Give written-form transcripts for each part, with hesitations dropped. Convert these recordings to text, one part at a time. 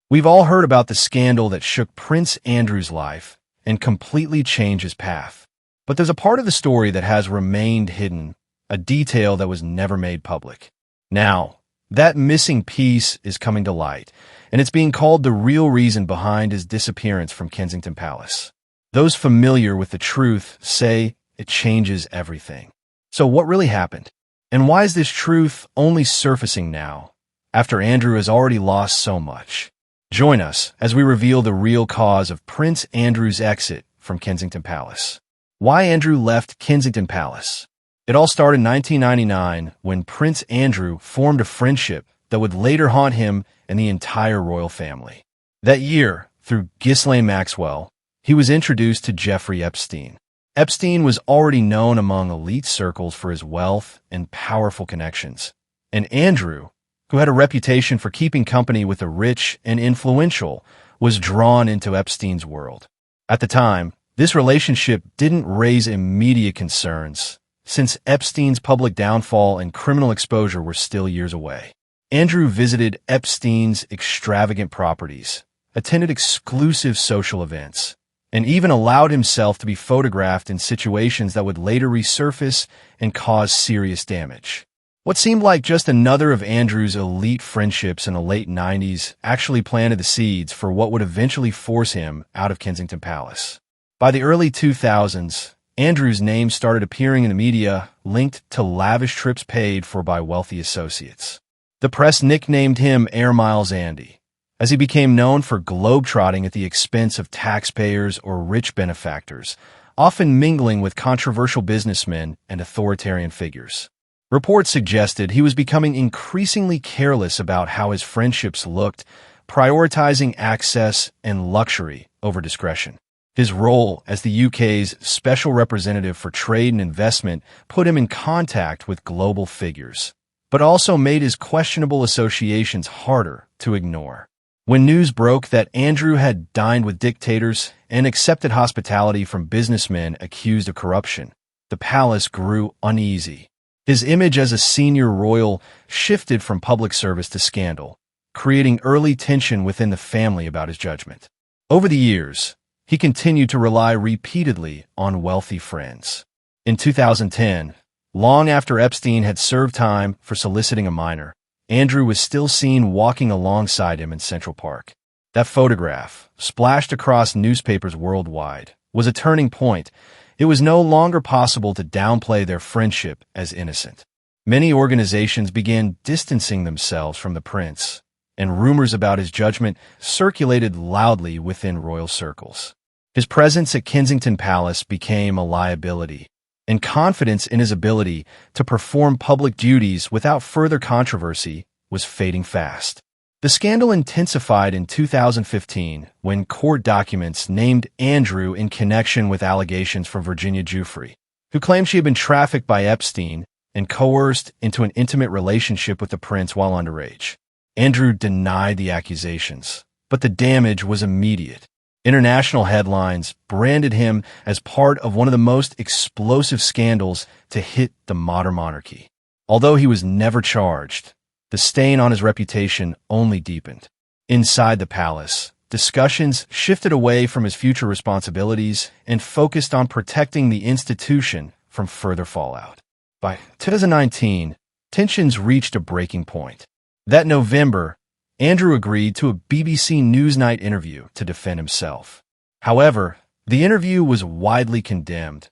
We've all heard about the scandal that shook Prince Andrew's life and completely changed his path. But there's a part of the story that has remained hidden, a detail that was never made public. Now, that missing piece is coming to light, and it's being called the real reason behind his disappearance from Kensington Palace. Those familiar with the truth say it changes everything. So what really happened? And why is this truth only surfacing now, after Andrew has already lost so much? Join us as we reveal the real cause of Prince Andrew's exit from Kensington Palace. Why Andrew left Kensington Palace? It all started in 1999 when Prince Andrew formed a friendship that would later haunt him and the entire royal family. That year, through Ghislaine Maxwell, he was introduced to Jeffrey Epstein. Epstein was already known among elite circles for his wealth and powerful connections. And Andrew, who had a reputation for keeping company with the rich and influential, was drawn into Epstein's world. At the time, this relationship didn't raise immediate concerns, since Epstein's public downfall and criminal exposure were still years away. Andrew visited Epstein's extravagant properties, attended exclusive social events, and even allowed himself to be photographed in situations that would later resurface and cause serious damage. What seemed like just another of Andrew's elite friendships in the late 90s actually planted the seeds for what would eventually force him out of Kensington Palace. By the early 2000s, Andrew's name started appearing in the media linked to lavish trips paid for by wealthy associates. The press nicknamed him Air Miles Andy, as he became known for globetrotting at the expense of taxpayers or rich benefactors, often mingling with controversial businessmen and authoritarian figures. Reports suggested he was becoming increasingly careless about how his friendships looked, prioritizing access and luxury over discretion. His role as the UK's special representative for trade and investment put him in contact with global figures, but also made his questionable associations harder to ignore. When news broke that Andrew had dined with dictators and accepted hospitality from businessmen accused of corruption, the palace grew uneasy. His image as a senior royal shifted from public service to scandal, creating early tension within the family about his judgment. Over the years, he continued to rely repeatedly on wealthy friends. In 2010, long after Epstein had served time for soliciting a minor, Andrew was still seen walking alongside him in Central Park. That photograph, splashed across newspapers worldwide, was a turning point. It was no longer possible to downplay their friendship as innocent. Many organizations began distancing themselves from the prince, and rumors about his judgment circulated loudly within royal circles. His presence at Kensington Palace became a liability, and confidence in his ability to perform public duties without further controversy was fading fast. The scandal intensified in 2015 when court documents named Andrew in connection with allegations from Virginia Giuffre, who claimed she had been trafficked by Epstein and coerced into an intimate relationship with the prince while underage. Andrew denied the accusations, but the damage was immediate. International headlines branded him as part of one of the most explosive scandals to hit the modern monarchy. Although he was never charged, the stain on his reputation only deepened. Inside the palace, discussions shifted away from his future responsibilities and focused on protecting the institution from further fallout. By 2019, tensions reached a breaking point. That November, Andrew agreed to a BBC Newsnight interview to defend himself. However, the interview was widely condemned,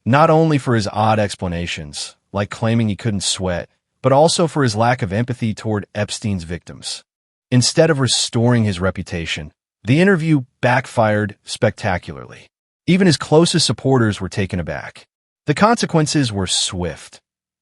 not only for his odd explanations, like claiming he couldn't sweat, but also for his lack of empathy toward Epstein's victims. Instead of restoring his reputation, the interview backfired spectacularly. Even his closest supporters were taken aback. The consequences were swift.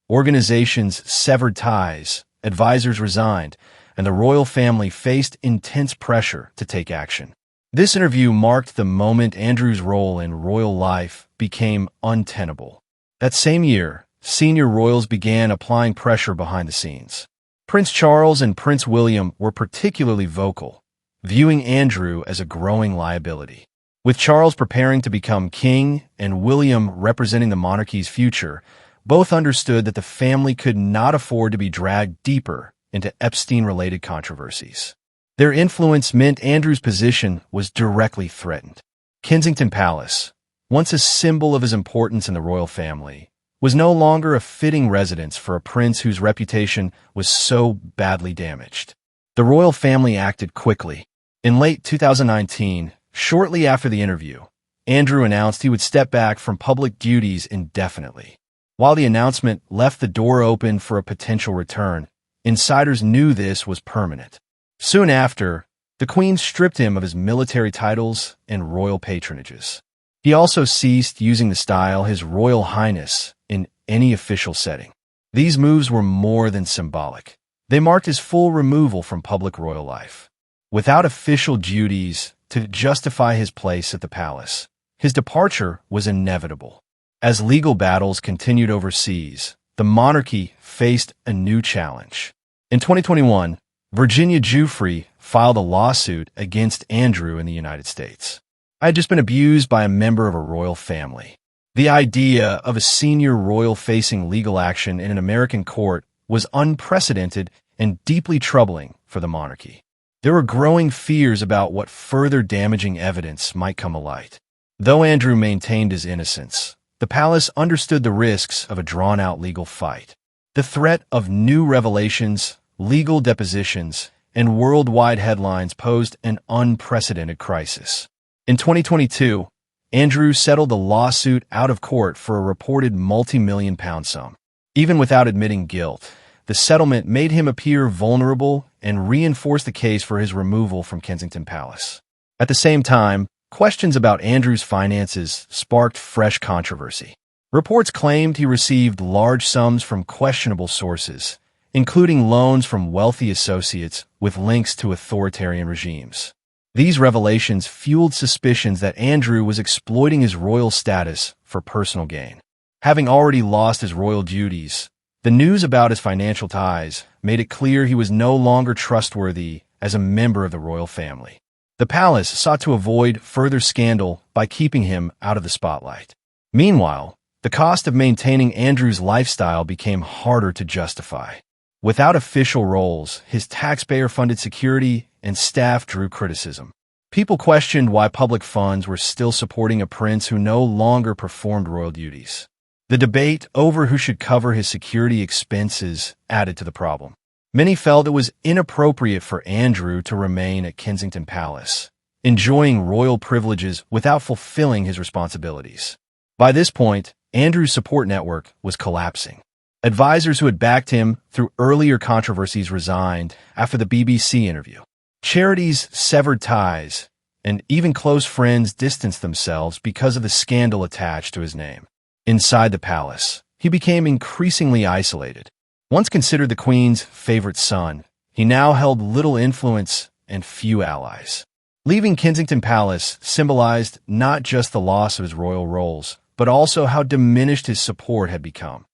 Organizations severed ties, advisors resigned, and the royal family faced intense pressure to take action. This interview marked the moment Andrew's role in royal life became untenable. That same year, senior royals began applying pressure behind the scenes. Prince Charles and Prince William were particularly vocal, viewing Andrew as a growing liability. With Charles preparing to become king and William representing the monarchy's future, both understood that the family could not afford to be dragged deeper into Epstein-related controversies. Their influence meant Andrew's position was directly threatened. Kensington Palace, once a symbol of his importance in the royal family, was no longer a fitting residence for a prince whose reputation was so badly damaged. The royal family acted quickly. In late 2019, shortly after the interview, Andrew announced he would step back from public duties indefinitely. While the announcement left the door open for a potential return, insiders knew this was permanent. Soon after, the Queen stripped him of his military titles and royal patronages. He also ceased using the style His Royal Highness in any official setting. These moves were more than symbolic. They marked his full removal from public royal life. Without official duties to justify his place at the palace, his departure was inevitable. As legal battles continued overseas, the monarchy faced a new challenge. In 2021, Virginia Giuffre filed a lawsuit against Andrew in the United States. "I had just been abused by a member of a royal family." The idea of a senior royal facing legal action in an American court was unprecedented and deeply troubling for the monarchy. There were growing fears about what further damaging evidence might come alight. Though Andrew maintained his innocence, the palace understood the risks of a drawn-out legal fight. The threat of new revelations, legal depositions, and worldwide headlines posed an unprecedented crisis. In 2022, Andrew settled the lawsuit out of court for a reported multi-million-pound sum. Even without admitting guilt, the settlement made him appear vulnerable and reinforced the case for his removal from Kensington Palace. At the same time, questions about Andrew's finances sparked fresh controversy. Reports claimed he received large sums from questionable sources, including loans from wealthy associates with links to authoritarian regimes. These revelations fueled suspicions that Andrew was exploiting his royal status for personal gain. Having already lost his royal duties, the news about his financial ties made it clear he was no longer trustworthy as a member of the royal family. The palace sought to avoid further scandal by keeping him out of the spotlight. Meanwhile, the cost of maintaining Andrew's lifestyle became harder to justify. Without official roles, his taxpayer-funded security and staff drew criticism. People questioned why public funds were still supporting a prince who no longer performed royal duties. The debate over who should cover his security expenses added to the problem. Many felt it was inappropriate for Andrew to remain at Kensington Palace, enjoying royal privileges without fulfilling his responsibilities. By this point, Andrew's support network was collapsing. Advisors who had backed him through earlier controversies resigned after the BBC interview. Charities severed ties, and even close friends distanced themselves because of the scandal attached to his name. Inside the palace, he became increasingly isolated. Once considered the Queen's favorite son, he now held little influence and few allies. Leaving Kensington Palace symbolized not just the loss of his royal roles, but also how diminished his support had become,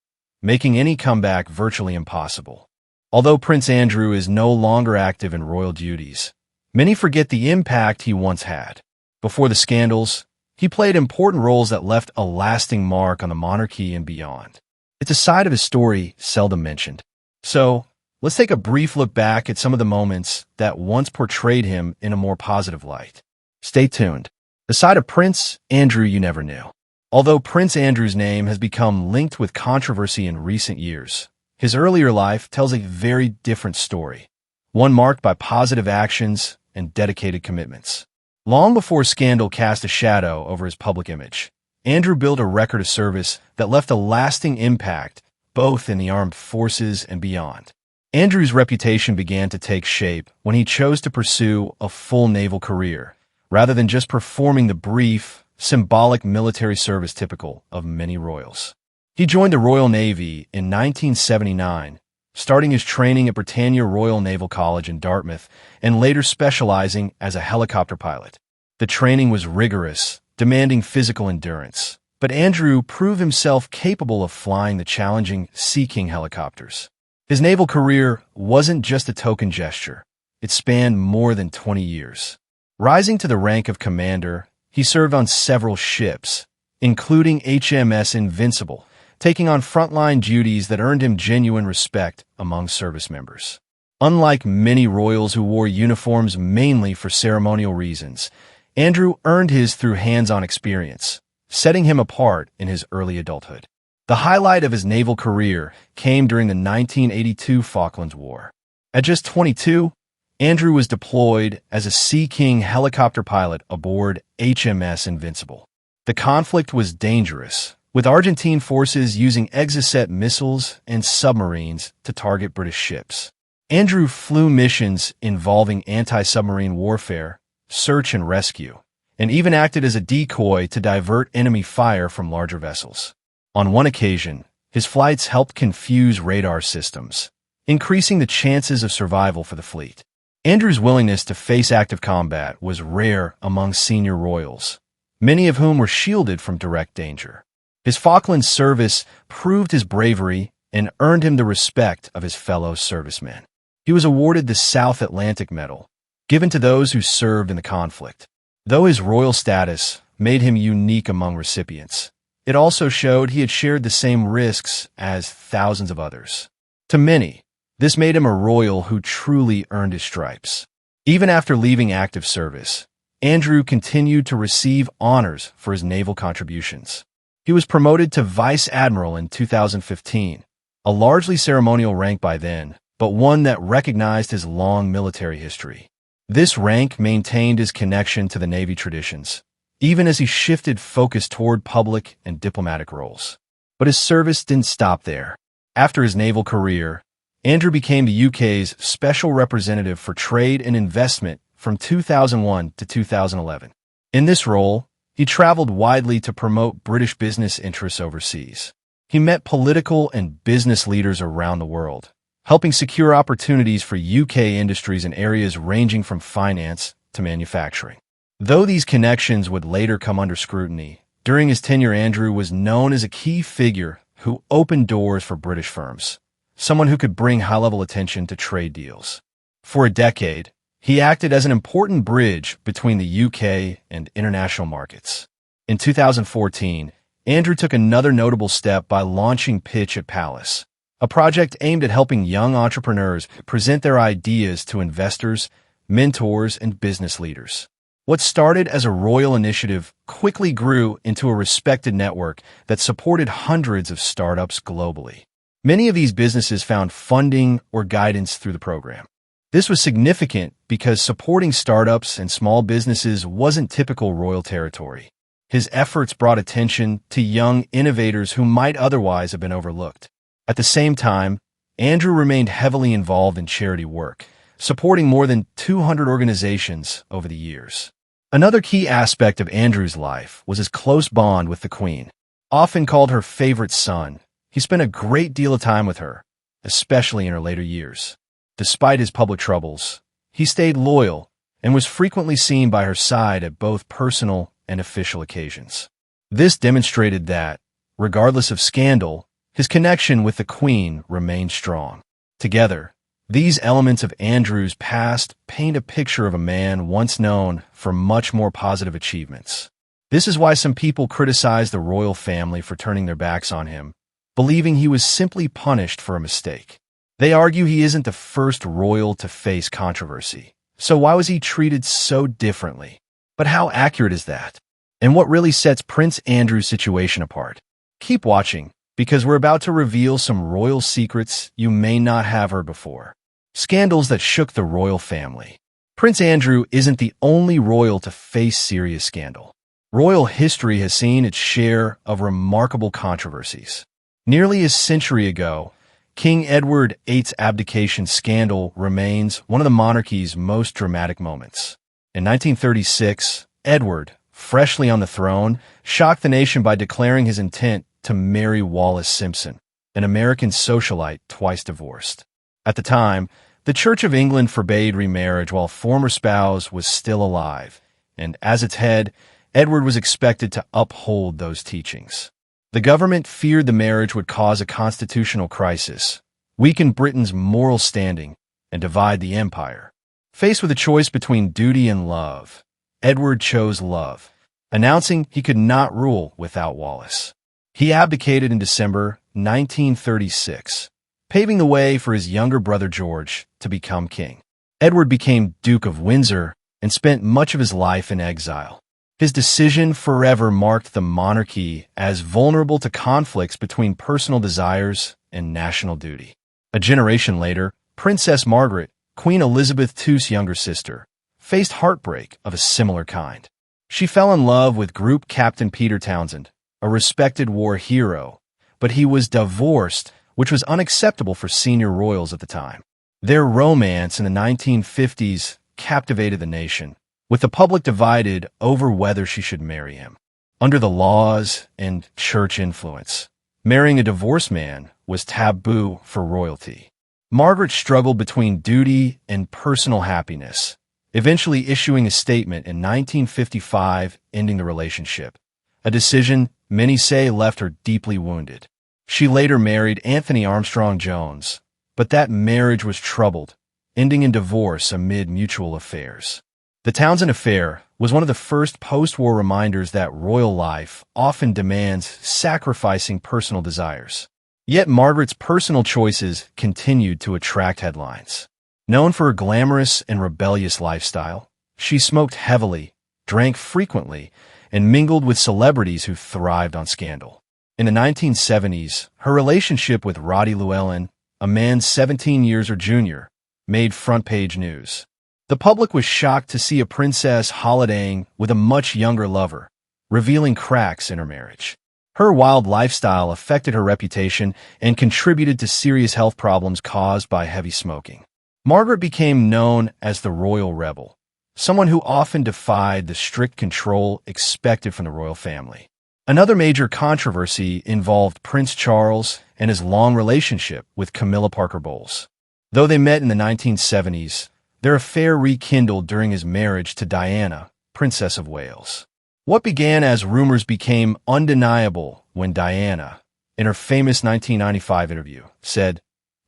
making any comeback virtually impossible. Although Prince Andrew is no longer active in royal duties, many forget the impact he once had. Before the scandals, he played important roles that left a lasting mark on the monarchy and beyond. It's a side of his story seldom mentioned. So, let's take a brief look back at some of the moments that once portrayed him in a more positive light. Stay tuned. The side of Prince Andrew you never knew. Although Prince Andrew's name has become linked with controversy in recent years, his earlier life tells a very different story, one marked by positive actions and dedicated commitments. Long before scandal cast a shadow over his public image, Andrew built a record of service that left a lasting impact both in the armed forces and beyond. Andrew's reputation began to take shape when he chose to pursue a full naval career, rather than just performing the brief, symbolic military service typical of many royals. He joined the Royal Navy in 1979, starting his training at Britannia Royal Naval College in Dartmouth and later specializing as a helicopter pilot. The training was rigorous, demanding physical endurance, but Andrew proved himself capable of flying the challenging Sea King helicopters. His naval career wasn't just a token gesture. It spanned more than 20 years. Rising to the rank of commander, he served on several ships, including HMS Invincible, taking on frontline duties that earned him genuine respect among service members. Unlike many royals who wore uniforms mainly for ceremonial reasons, Andrew earned his through hands-on experience, setting him apart in his early adulthood. The highlight of his naval career came during the 1982 Falklands War. At just 22, Andrew was deployed as a Sea King helicopter pilot aboard HMS Invincible. The conflict was dangerous, with Argentine forces using Exocet missiles and submarines to target British ships. Andrew flew missions involving anti-submarine warfare, search and rescue, and even acted as a decoy to divert enemy fire from larger vessels. On one occasion, his flights helped confuse radar systems, increasing the chances of survival for the fleet. Andrew's willingness to face active combat was rare among senior royals, many of whom were shielded from direct danger. His Falklands service proved his bravery and earned him the respect of his fellow servicemen. He was awarded the South Atlantic Medal, given to those who served in the conflict. Though his royal status made him unique among recipients, it also showed he had shared the same risks as thousands of others. To many, this made him a royal who truly earned his stripes. Even after leaving active service, Andrew continued to receive honors for his naval contributions. He was promoted to Vice Admiral in 2015, a largely ceremonial rank by then, but one that recognized his long military history. This rank maintained his connection to the Navy traditions, even as he shifted focus toward public and diplomatic roles. But his service didn't stop there. After his naval career, Andrew became the UK's Special Representative for Trade and Investment from 2001 to 2011. In this role, he traveled widely to promote British business interests overseas. He met political and business leaders around the world, helping secure opportunities for UK industries in areas ranging from finance to manufacturing. Though these connections would later come under scrutiny, during his tenure Andrew was known as a key figure who opened doors for British firms, someone who could bring high-level attention to trade deals. For a decade, he acted as an important bridge between the UK and international markets. In 2014, Andrew took another notable step by launching Pitch at Palace, a project aimed at helping young entrepreneurs present their ideas to investors, mentors, and business leaders. What started as a royal initiative quickly grew into a respected network that supported hundreds of startups globally. Many of these businesses found funding or guidance through the program. This was significant because supporting startups and small businesses wasn't typical royal territory. His efforts brought attention to young innovators who might otherwise have been overlooked. At the same time, Andrew remained heavily involved in charity work, supporting more than 200 organizations over the years. Another key aspect of Andrew's life was his close bond with the Queen. Often called her favorite son, he spent a great deal of time with her, especially in her later years. Despite his public troubles, he stayed loyal and was frequently seen by her side at both personal and official occasions. This demonstrated that, regardless of scandal, his connection with the Queen remained strong. Together, these elements of Andrew's past paint a picture of a man once known for much more positive achievements. This is why some people criticize the royal family for turning their backs on him, believing he was simply punished for a mistake. They argue he isn't the first royal to face controversy, so why was he treated so differently? But how accurate is that? And what really sets Prince Andrew's situation apart? Keep watching, because we're about to reveal some royal secrets you may not have heard before. Scandals that shook the royal family. Prince Andrew isn't the only royal to face serious scandal. Royal history has seen its share of remarkable controversies. Nearly a century ago, King Edward VIII's abdication scandal remains one of the monarchy's most dramatic moments. In 1936, Edward, freshly on the throne, shocked the nation by declaring his intent to marry Wallis Simpson, an American socialite twice divorced. At the time, the Church of England forbade remarriage while former spouse was still alive, and as its head, Edward was expected to uphold those teachings. The government feared the marriage would cause a constitutional crisis, weaken Britain's moral standing, and divide the empire. Faced with a choice between duty and love, Edward chose love, announcing he could not rule without Wallis. He abdicated in December 1936, paving the way for his younger brother George to become king. Edward became Duke of Windsor and spent much of his life in exile. His decision forever marked the monarchy as vulnerable to conflicts between personal desires and national duty. A generation later, Princess Margaret, Queen Elizabeth II's younger sister, faced heartbreak of a similar kind. She fell in love with Group Captain Peter Townsend, a respected war hero, but he was divorced, which was unacceptable for senior royals at the time. Their romance in the 1950s captivated the nation, with the public divided over whether she should marry him. Under the laws and church influence, marrying a divorced man was taboo for royalty. Margaret struggled between duty and personal happiness, eventually issuing a statement in 1955 ending the relationship, a decision many say left her deeply wounded. She later married Anthony Armstrong Jones, but that marriage was troubled, ending in divorce amid mutual affairs. The Townsend affair was one of the first post-war reminders that royal life often demands sacrificing personal desires. Yet Margaret's personal choices continued to attract headlines. Known for her glamorous and rebellious lifestyle, she smoked heavily, drank frequently, and mingled with celebrities who thrived on scandal. In the 1970s, her relationship with Roddy Llewellyn, a man 17 years her junior, made front-page news. The public was shocked to see a princess holidaying with a much younger lover, revealing cracks in her marriage. Her wild lifestyle affected her reputation and contributed to serious health problems caused by heavy smoking. Margaret became known as the Royal Rebel, someone who often defied the strict control expected from the royal family. Another major controversy involved Prince Charles and his long relationship with Camilla Parker Bowles. Though they met in the 1970s, their affair rekindled during his marriage to Diana, Princess of Wales. What began as rumors became undeniable when Diana, in her famous 1995 interview, said,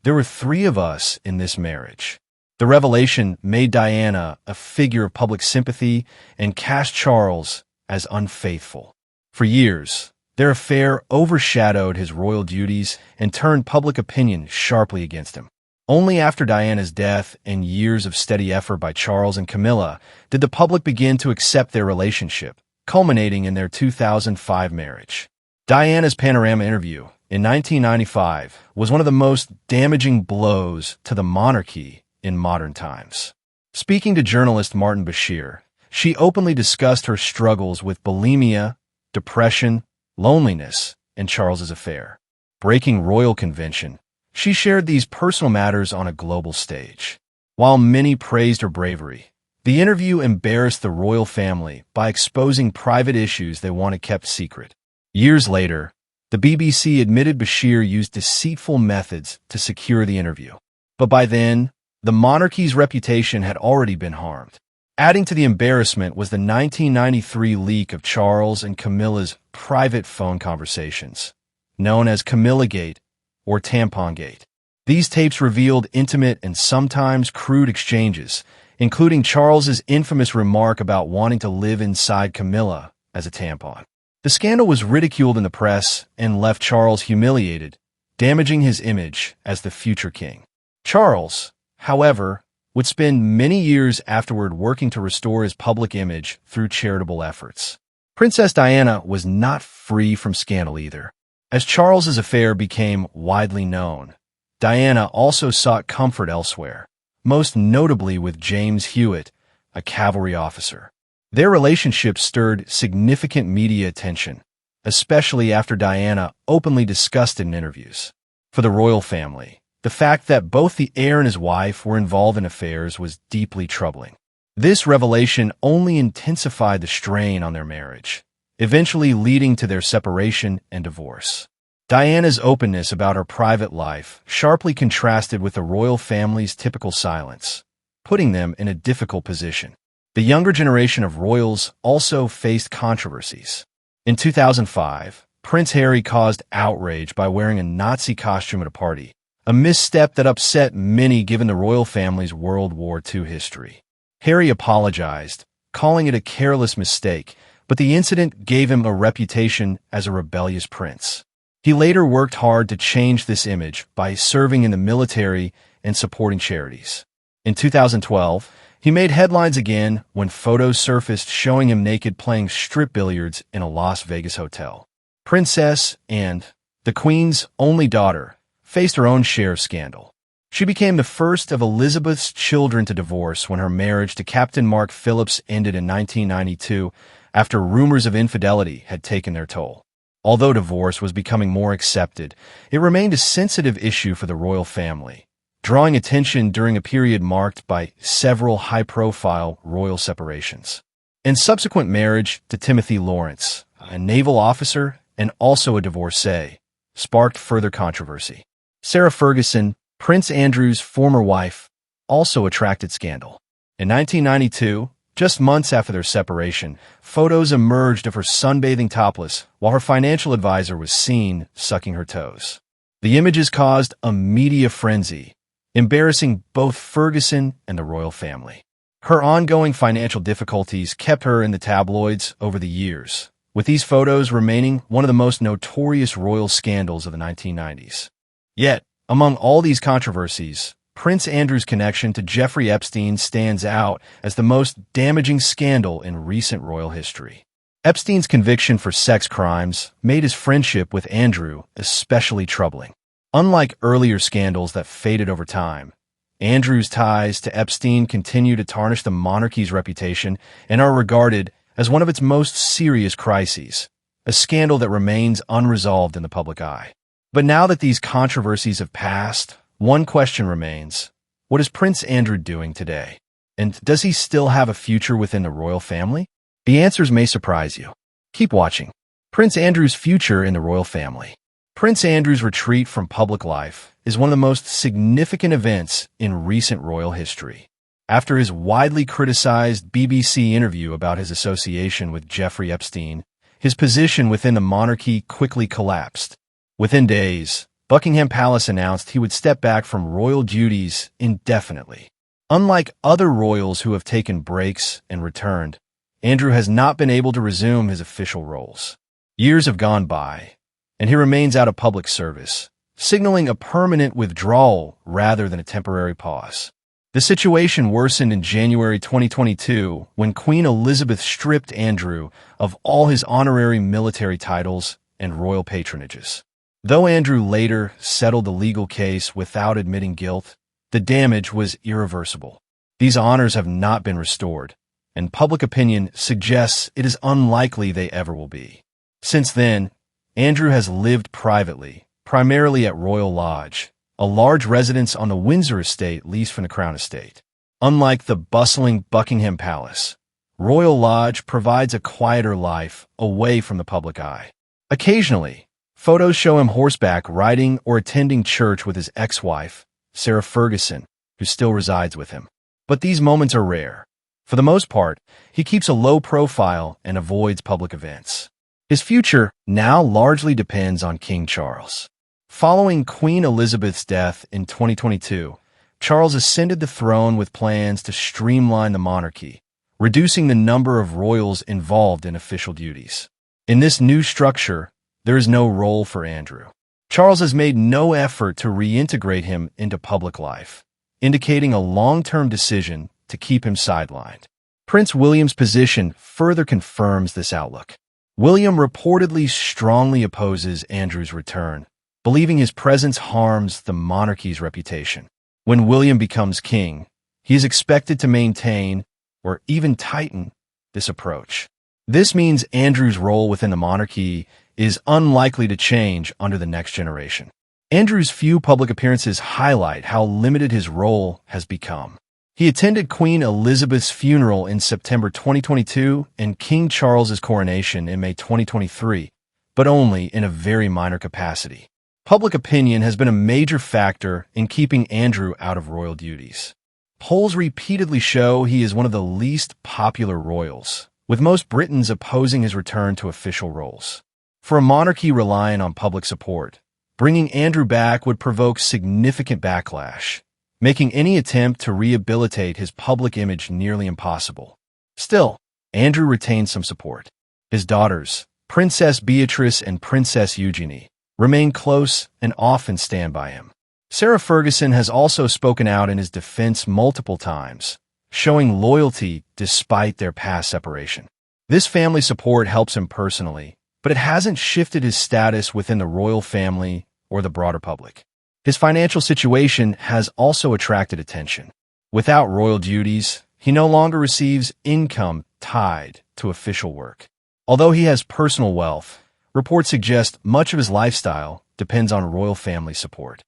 "There were 3 of us in this marriage." The revelation made Diana a figure of public sympathy and cast Charles as unfaithful. For years, their affair overshadowed his royal duties and turned public opinion sharply against him. Only after Diana's death and years of steady effort by Charles and Camilla did the public begin to accept their relationship, culminating in their 2005 marriage. Diana's Panorama interview in 1995 was one of the most damaging blows to the monarchy in modern times. Speaking to journalist Martin Bashir, she openly discussed her struggles with bulimia, depression, loneliness, and Charles's affair. Breaking royal convention, she shared these personal matters on a global stage. While many praised her bravery, the interview embarrassed the royal family by exposing private issues they wanted kept secret. Years later, the BBC admitted Bashir used deceitful methods to secure the interview. But by then, the monarchy's reputation had already been harmed. Adding to the embarrassment was the 1993 leak of Charles and Camilla's private phone conversations, known as Camillagate or Tampongate. These tapes revealed intimate and sometimes crude exchanges, including Charles's infamous remark about wanting to live inside Camilla as a tampon. The scandal was ridiculed in the press and left Charles humiliated, damaging his image as the future king. Charles, however, would spend many years afterward working to restore his public image through charitable efforts. Princess Diana was not free from scandal either. As Charles's affair became widely known, Diana also sought comfort elsewhere, most notably with James Hewitt, a cavalry officer. Their relationship stirred significant media attention, especially after Diana openly discussed it in interviews. For the royal family, the fact that both the heir and his wife were involved in affairs was deeply troubling. This revelation only intensified the strain on their marriage, eventually leading to their separation and divorce. Diana's openness about her private life sharply contrasted with the royal family's typical silence, putting them in a difficult position. The younger generation of royals also faced controversies. In 2005, Prince Harry caused outrage by wearing a Nazi costume at a party, a misstep that upset many given the royal family's World War II history. Harry apologized, calling it a careless mistake, but the incident gave him a reputation as a rebellious prince. He later worked hard to change this image by serving in the military and supporting charities. In 2012, he made headlines again when photos surfaced showing him naked playing strip billiards in a Las Vegas hotel. Princess and the Queen's only daughter faced her own share of scandal. She became the first of Elizabeth's children to divorce when her marriage to Captain Mark Phillips ended in 1992 after rumors of infidelity had taken their toll. Although divorce was becoming more accepted, it remained a sensitive issue for the royal family, drawing attention during a period marked by several high-profile royal separations. And subsequent marriage to Timothy Lawrence, a naval officer and also a divorcee, sparked further controversy. Sarah Ferguson, Prince Andrew's former wife, also attracted scandal. In 1992, just months after their separation, photos emerged of her sunbathing topless while her financial advisor was seen sucking her toes. The images caused a media frenzy, embarrassing both Ferguson and the royal family. Her ongoing financial difficulties kept her in the tabloids over the years, with these photos remaining one of the most notorious royal scandals of the 1990s. Yet, among all these controversies, Prince Andrew's connection to Jeffrey Epstein stands out as the most damaging scandal in recent royal history. Epstein's conviction for sex crimes made his friendship with Andrew especially troubling. Unlike earlier scandals that faded over time, Andrew's ties to Epstein continue to tarnish the monarchy's reputation and are regarded as one of its most serious crises, a scandal that remains unresolved in the public eye. But now that these controversies have passed, one question remains: what is Prince Andrew doing today? And does he still have a future within the royal family? The answers may surprise you. Keep watching. Prince Andrew's future in the royal family. Prince Andrew's retreat from public life is one of the most significant events in recent royal history. After his widely criticized BBC interview about his association with Jeffrey Epstein, his position within the monarchy quickly collapsed. Within days, Buckingham Palace announced he would step back from royal duties indefinitely. Unlike other royals who have taken breaks and returned, Andrew has not been able to resume his official roles. Years have gone by, and he remains out of public service, signaling a permanent withdrawal rather than a temporary pause. The situation worsened in January 2022 when Queen Elizabeth stripped Andrew of all his honorary military titles and royal patronages. Though Andrew later settled the legal case without admitting guilt, the damage was irreversible. These honors have not been restored, and public opinion suggests it is unlikely they ever will be. Since then, Andrew has lived privately, primarily at Royal Lodge, a large residence on the Windsor estate leased from the Crown Estate. Unlike the bustling Buckingham Palace, Royal Lodge provides a quieter life away from the public eye. Occasionally, photos show him horseback riding or attending church with his ex-wife, Sarah Ferguson, who still resides with him. But these moments are rare. For the most part, he keeps a low profile and avoids public events. His future now largely depends on King Charles. Following Queen Elizabeth's death in 2022, Charles ascended the throne with plans to streamline the monarchy, reducing the number of royals involved in official duties. In this new structure, there is no role for Andrew. Charles has made no effort to reintegrate him into public life, indicating a long-term decision to keep him sidelined. Prince William's position further confirms this outlook. William reportedly strongly opposes Andrew's return, believing his presence harms the monarchy's reputation. When William becomes king, he is expected to maintain, or even tighten, this approach. This means Andrew's role within the monarchy is unlikely to change under the next generation. Andrew's few public appearances highlight how limited his role has become. He attended Queen Elizabeth's funeral in September 2022 and King Charles's coronation in May 2023, but only in a very minor capacity. Public opinion has been a major factor in keeping Andrew out of royal duties. Polls repeatedly show he is one of the least popular royals, with most Britons opposing his return to official roles. For a monarchy relying on public support, bringing Andrew back would provoke significant backlash, making any attempt to rehabilitate his public image nearly impossible. Still, Andrew retains some support. His daughters, Princess Beatrice and Princess Eugenie, remain close, and often stand by him. Sarah Ferguson has also spoken out in his defense multiple times, showing loyalty despite their past separation. This family support helps him personally, but it hasn't shifted his status within the royal family or the broader public. His financial situation has also attracted attention. Without royal duties, he no longer receives income tied to official work. Although he has personal wealth, reports suggest much of his lifestyle depends on royal family support.